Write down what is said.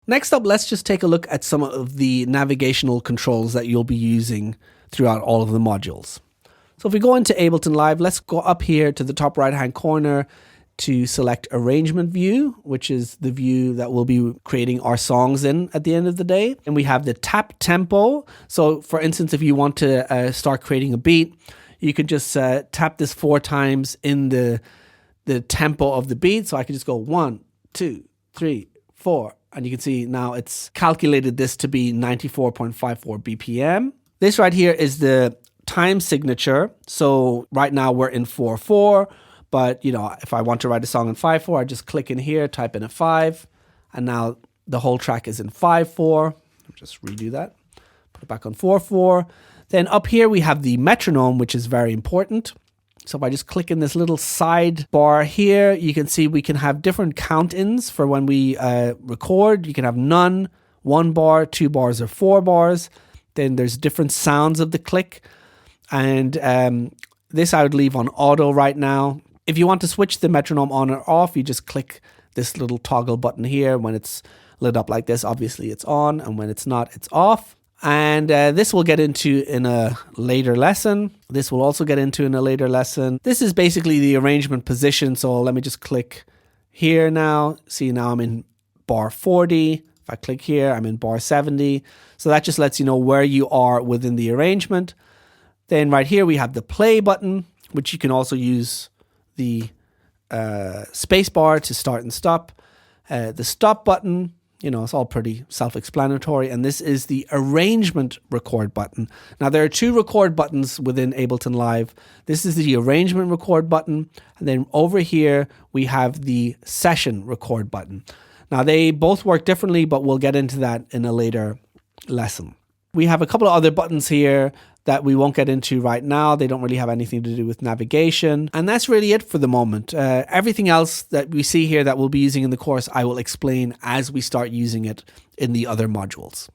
Next up, let's just take a look at some of the navigational controls that you'll be using throughout all of the modules. So if we go into Ableton Live, let's go up here to the top right-hand corner to select Arrangement View, which is the view that we'll be creating our songs in at the end of the day. And we have the tap tempo. So for instance, if you want to start creating a beat, you can just tap this 4 times in the tempo of the beat. So I can just go 1, 2, 3, 4. And you can see now it's calculated this to be 94.54 BPM. This right here is the time signature. So right now we're in 4/4, but you know, if I want to write a song in 5/4, I just click in here, type in a 5, and now the whole track is in 5/4. Just redo that, put it back on 4/4. Then up here we have the metronome, which is very important. So if I just click in this little sidebar here, you can see we can have different count-ins for when we record. You can have none, 1 bar, 2 bars, or 4 bars. Then there's different sounds of the click. And this I would leave on auto right now. If you want to switch the metronome on or off, you just click this little toggle button here. When it's lit up like this, obviously it's on, and when it's not, it's off. And this we'll get into in a later lesson. This we'll also get into in a later lesson. This is basically the arrangement position. So let me just click here now. See, now I'm in bar 40. If I click here, I'm in bar 70. So that just lets you know where you are within the arrangement. Then right here we have the play button, which you can also use the space bar to start and stop. The stop button, you know, it's all pretty self-explanatory. And this is the arrangement record button. Now there are 2 record buttons within Ableton Live. This is the arrangement record button. And then over here we have the session record button. Now they both work differently, but we'll get into that in a later lesson. We have a couple of other buttons here that we won't get into right now. They don't really have anything to do with navigation. And that's really it for the moment. Everything else that we see here that we'll be using in the course, I will explain as we start using it in the other modules.